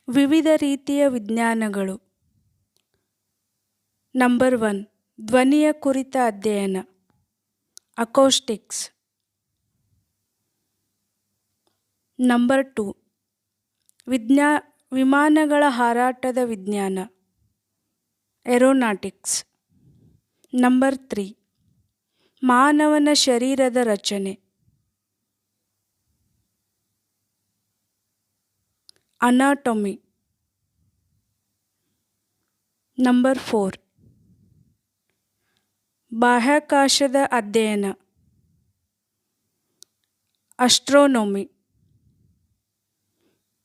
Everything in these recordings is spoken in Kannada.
ವಿವಿಧ ರೀತಿಯ ವಿಜ್ಞಾನಗಳು. ನಂಬರ್ 1, ಧ್ವನಿಯ ಕುರಿತ ಅಧ್ಯಯನ, ಅಕೌಸ್ಟಿಕ್ಸ್. ನಂಬರ್ 2, ವಿಮಾನಗಳ ಹಾರಾಟದ ವಿಜ್ಞಾನ, ಏರೋನಾಟಿಕ್ಸ್. ನಂಬರ್ 3, ಮಾನವನ ಶರೀರದ ರಚನೆ, ಅನಾಟೊಮಿ. ನಂಬರ್ 4, ಬಾಹ್ಯಾಕಾಶದ ಅಧ್ಯಯನ, ಆಸ್ಟ್ರೋನೊಮಿ.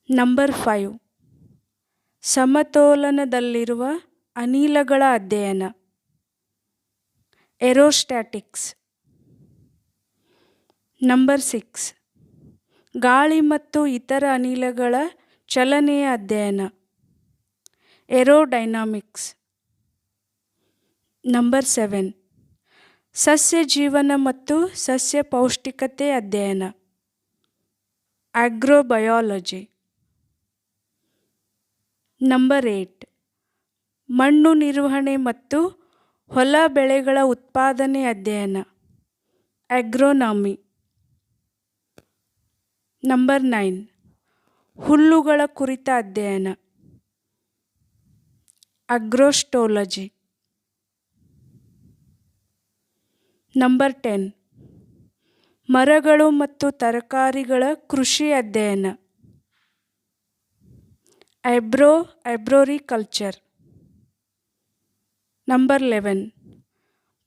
ನಂಬರ್ 5, ಸಮತೋಲನದಲ್ಲಿರುವ ಅನಿಲಗಳ ಅಧ್ಯಯನ, ಏರೋಸ್ಟ್ಯಾಟಿಕ್ಸ್. ನಂಬರ್ 6, ಗಾಳಿ ಮತ್ತು ಇತರ ಅನಿಲಗಳ ಚಲನೆಯ ಅಧ್ಯಯನ, ಏರೋಡೈನಾಮಿಕ್ಸ್. ನಂಬರ್ 7, ಸಸ್ಯ ಜೀವನ ಮತ್ತು ಸಸ್ಯ ಪೌಷ್ಟಿಕತೆ ಅಧ್ಯಯನ, ಆಗ್ರೋಬಯಾಲಜಿ. ನಂಬರ್ 8, ಮಣ್ಣು ನಿರ್ವಹಣೆ ಮತ್ತು ಹೊಲ ಬೆಳೆಗಳ ಉತ್ಪಾದನೆ ಅಧ್ಯಯನ, ಆಗ್ರೋನಮಿ. ನಂಬರ್ 9, ಹುಲ್ಲುಗಳ ಕುರಿತ ಅಧ್ಯಯನ, ಆಗ್ರೋಸ್ಟೋಲಜಿ. ನಂಬರ್ 10, ಮರಗಳು ಮತ್ತು ತರಕಾರಿಗಳ ಕೃಷಿ ಅಧ್ಯಯನ, ಆರ್ಬೋರಿಕಲ್ಚರ್. ನಂಬರ್ 11,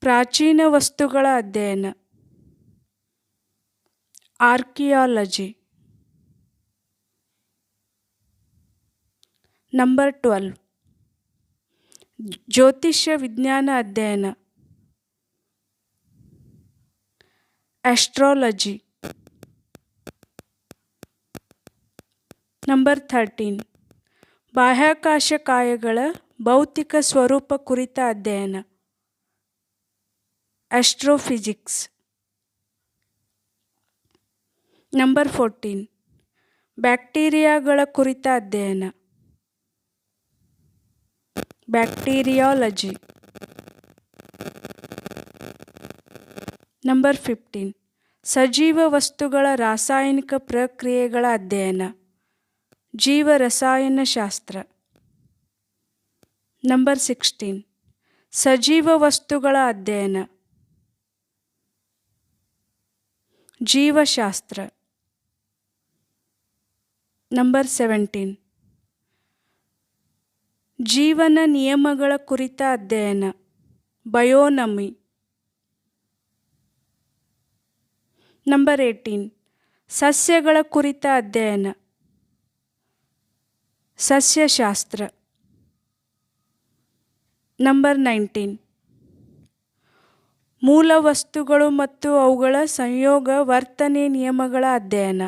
ಪ್ರಾಚೀನ ವಸ್ತುಗಳ ಅಧ್ಯಯನ, ಆರ್ಕಿಯಾಲಜಿ. ನಂಬರ್ 12, ಜ್ಯೋತಿಷ್ಯ ವಿಜ್ಞಾನ ಅಧ್ಯಯನ, ಆಸ್ಟ್ರಾಲಜಿ. ನಂಬರ್ 13, ಬಾಹ್ಯಾಕಾಶ ಕಾಯಗಳ ಭೌತಿಕ ಸ್ವರೂಪ ಕುರಿತ ಅಧ್ಯಯನ, ಆಸ್ಟ್ರೋಫಿಸಿಕ್ಸ್. ನಂಬರ್ 14, ಬ್ಯಾಕ್ಟೀರಿಯಾಗಳ ಕುರಿತ ಅಧ್ಯಯನ, ಬ್ಯಾಕ್ಟೀರಿಯಾಲಜಿ. ನಂಬರ್ 15, ಸಜೀವ ವಸ್ತುಗಳ ರಾಸಾಯನಿಕ ಪ್ರಕ್ರಿಯೆಗಳ ಅಧ್ಯಯನ, ಜೀವರಸಾಯನಶಾಸ್ತ್ರ. ನಂಬರ್ 16, ಸಜೀವ ವಸ್ತುಗಳ ಅಧ್ಯಯನ, ಜೀವಶಾಸ್ತ್ರ. ನಂಬರ್ 17, ಜೀವನ ನಿಯಮಗಳ ಕುರಿತ ಅಧ್ಯಯನ, ಬಯೋನಮಿ. ನಂಬರ್ 18, ಸಸ್ಯಗಳ ಕುರಿತ ಅಧ್ಯಯನ, ಸಸ್ಯಶಾಸ್ತ್ರ. ನಂಬರ್ 19, ಮೂಲ ವಸ್ತುಗಳು ಮತ್ತು ಅವುಗಳ ಸಂಯೋಗ ವರ್ತನೆ ನಿಯಮಗಳ ಅಧ್ಯಯನ,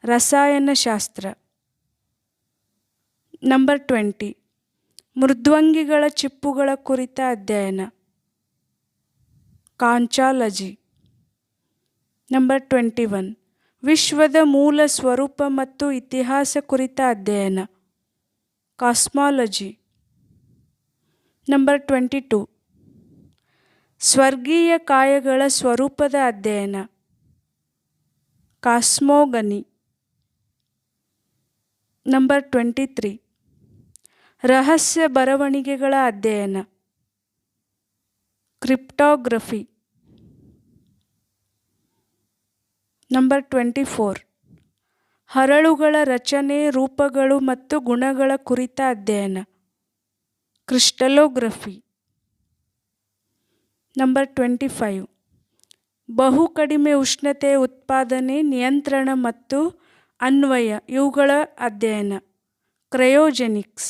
ರಸಾಯನಶಾಸ್ತ್ರ. ನಂಬರ್ 20, ಮೃದ್ವಂಗಿಗಳ ಚಿಪ್ಪುಗಳ ಕುರಿತ ಅಧ್ಯಯನ, ಕಾಂಚಾಲಜಿ. ನಂಬರ್ 21, ವಿಶ್ವದ ಮೂಲ ಸ್ವರೂಪ ಮತ್ತು ಇತಿಹಾಸ ಕುರಿತ ಅಧ್ಯಯನ, ಕಾಸ್ಮಾಲಜಿ. ನಂಬರ್ 22, ಸ್ವರ್ಗೀಯ ಕಾಯಗಳ ಸ್ವರೂಪದ ಅಧ್ಯಯನ, ಕಾಸ್ಮೋಗನಿ. ನಂಬರ್ 23, ರಹಸ್ಯ ಬರವಣಿಗೆಗಳ ಅಧ್ಯಯನ, ಕ್ರಿಪ್ಟೋಗ್ರಫಿ. ನಂಬರ್ 24, ಹರಳುಗಳ ರಚನೆ, ರೂಪಗಳು ಮತ್ತು ಗುಣಗಳ ಕುರಿತ ಅಧ್ಯಯನ, ಕ್ರಿಸ್ಟಲೋಗ್ರಫಿ. ನಂಬರ್ 25, ಬಹು ಕಡಿಮೆ ಉಷ್ಣತೆಯ ಉತ್ಪಾದನೆ, ನಿಯಂತ್ರಣ ಮತ್ತು ಅನ್ವಯ ಇವುಗಳ ಅಧ್ಯಯನ, ಕ್ರಯೋಜೆನಿಕ್ಸ್.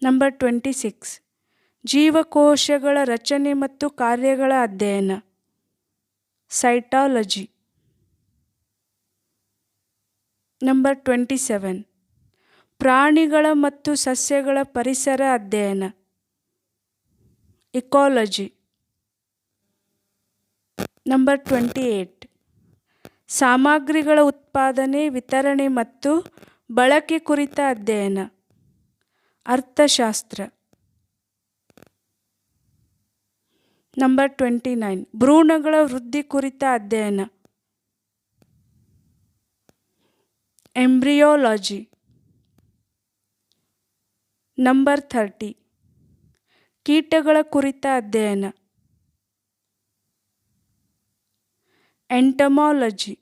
ನಂಬರ್ 26, ಜೀವಕೋಶಗಳ ರಚನೆ ಮತ್ತು ಕಾರ್ಯಗಳ ಅಧ್ಯಯನ, ಸೈಟಾಲಜಿ. ನಂಬರ್ 27, ಪ್ರಾಣಿಗಳ ಮತ್ತು ಸಸ್ಯಗಳ ಪರಿಸರ ಅಧ್ಯಯನ, ಇಕಾಲಜಿ. ನಂಬರ್ 28, ಸಾಮಗ್ರಿಗಳ ಉತ್ಪಾದನೆ, ವಿತರಣೆ ಮತ್ತು ಬಳಕೆ ಕುರಿತ ಅಧ್ಯಯನ. ಅರ್ಥಶಾಸ್ತ್ರ. ನಂಬರ್ 29 ಭ್ರೂಣಗಳ ವೃದ್ಧಿ ಕುರಿತ ಅಧ್ಯಯನ. ಎಂಬ್ರಿಯೋಲಜಿ. ನಂಬರ್ 30 ಕೀಟಗಳ ಕುರಿತ ಅಧ್ಯಯನ. ಎಂಟಮಾಲಜಿ.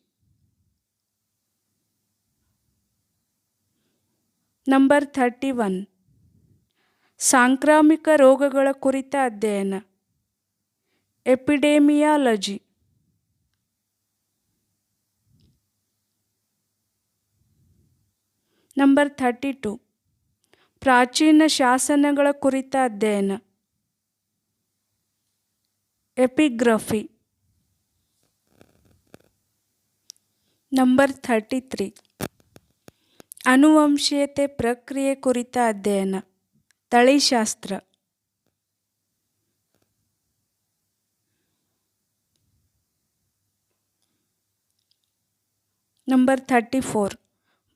ನಂಬರ್ 31 ಸಾಂಕ್ರಾಮಿಕ ರೋಗಗಳ ಕುರಿತ ಅಧ್ಯಯನ. ಎಪಿಡೆಮಿಯಾಲಜಿ. ನಂಬರ್ 32 ಪ್ರಾಚೀನ ಶಾಸನಗಳ ಕುರಿತ ಅಧ್ಯಯನ. ಎಪಿಗ್ರಫಿ. ನಂಬರ್ 33 ಆನುವಂಶೀಯತೆ ಪ್ರಕ್ರಿಯೆ ಕುರಿತ ಅಧ್ಯಯನ. ತಳಿಶಾಸ್ತ್ರ. ನಂಬರ್ 34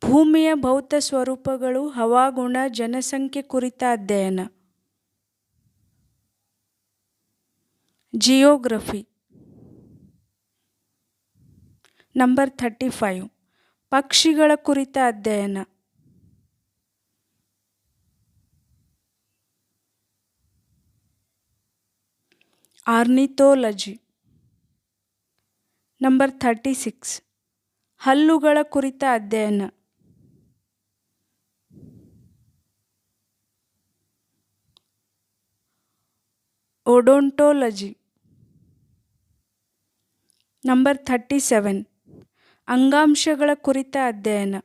ಭೂಮಿಯ ಭೌತ ಸ್ವರೂಪಗಳು, ಹವಾಗುಣ, ಜನಸಂಖ್ಯೆ ಕುರಿತ ಅಧ್ಯಯನ. ಜಿಯೋಗ್ರಫಿ. ನಂಬರ್ 35 ಪಕ್ಷಿಗಳ ಕುರಿತ ಅಧ್ಯಯನ. ಆರ್ನಿಥೋಲಜಿ. ನಂಬರ್ 36 ಹಲ್ಲುಗಳ ಕುರಿತ ಅಧ್ಯಯನ. ಓಡೋಂಟೋಲಜಿ. ನಂಬರ್ 37 ಅಂಗಾಂಶಗಳ ಕುರಿತ ಅಧ್ಯಯನ.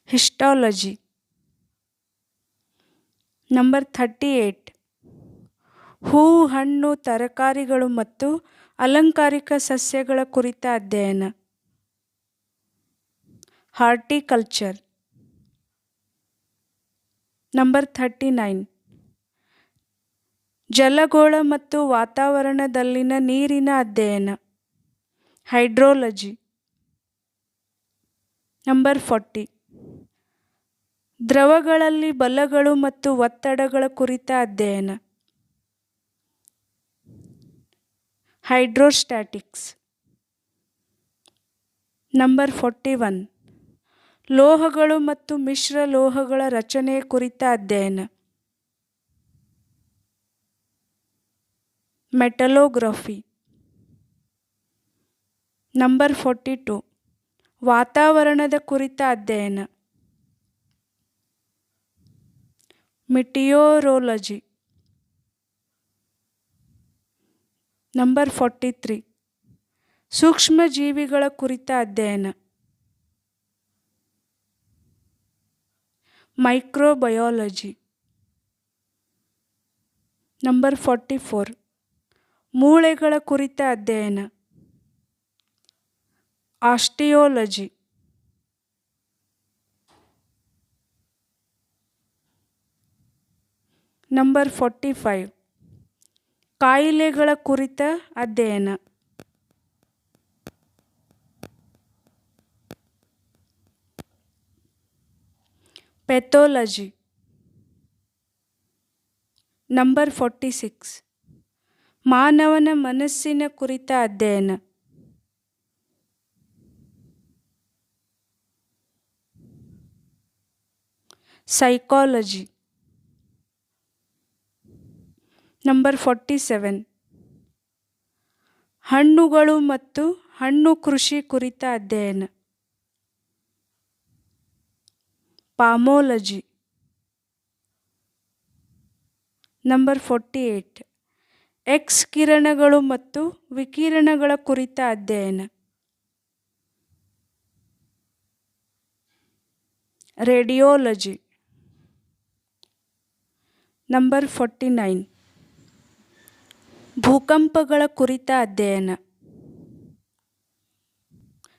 ಹಿಸ್ಟಾಲಜಿ. ನಂಬರ್ 38 ಹೂ, ಹಣ್ಣು, ತರಕಾರಿಗಳು ಮತ್ತು ಅಲಂಕಾರಿಕ ಸಸ್ಯಗಳ ಕುರಿತ ಅಧ್ಯಯನ. ಹಾರ್ಟಿಕಲ್ಚರ್. ನಂಬರ್ 39 ಜಲಗೋಳ ಮತ್ತು ವಾತಾವರಣದಲ್ಲಿನ ನೀರಿನ ಅಧ್ಯಯನ. ಹೈಡ್ರೋಲಜಿ. ನಂಬರ್ 40 ದ್ರವಗಳಲ್ಲಿ ಬಲಗಳು ಮತ್ತು ಒತ್ತಡಗಳ ಕುರಿತ ಅಧ್ಯಯನ. ಹೈಡ್ರೋಸ್ಟ್ಯಾಟಿಕ್ಸ್. ನಂಬರ್ 41 ಲೋಹಗಳು ಮತ್ತು ಮಿಶ್ರ ಲೋಹಗಳ ರಚನೆಯ ಕುರಿತ ಅಧ್ಯಯನ. ಮೆಟಲೋಗ್ರಫಿ. ನಂಬರ್ 42 ವಾತಾವರಣದ ಕುರಿತ ಅಧ್ಯಯನ. ಮಿಟಿಯೋರೋಲಜಿ. ನಂಬರ್ 43 ಸೂಕ್ಷ್ಮಜೀವಿಗಳ ಕುರಿತ ಅಧ್ಯಯನ. ಮೈಕ್ರೋಬಯಾಲಜಿ. ನಂಬರ್ 44 ಮೂಳೆಗಳ ಕುರಿತ ಅಧ್ಯಯನ. ಆಸ್ಟಿಯೋಲಜಿ. ನಂಬರ್ 45 ಕಾಯಿಲೆಗಳ ಕುರಿತ ಅಧ್ಯಯನ. ಪೆಥೋಲಜಿ. ನಂಬರ್ 46 ಮಾನವನ ಮನಸ್ಸಿನ ಕುರಿತ ಅಧ್ಯಯನ. ಸೈಕಾಲಜಿ. ನಂಬರ್ 47 ಹಣ್ಣುಗಳು ಮತ್ತು ಹಣ್ಣು ಕೃಷಿ ಕುರಿತ ಅಧ್ಯಯನ. ಪಾಮೋಲಜಿ. ನಂಬರ್ 48 ಎಕ್ಸ್ ಕಿರಣಗಳು ಮತ್ತು ವಿಕಿರಣಗಳ ಕುರಿತ ಅಧ್ಯಯನ. ರೇಡಿಯೋಲಜಿ. ನಂಬರ್ 49 ಭೂಕಂಪಗಳ ಕುರಿತ ಅಧ್ಯಯನ.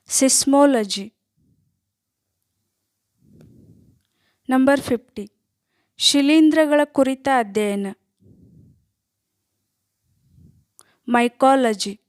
ಸಿಸ್ಮೋಲಜಿ. ನಂಬರ್ 50 ಶಿಲೀಂಧ್ರಗಳ ಕುರಿತ ಅಧ್ಯಯನ. ಮೈಕಾಲಜಿ.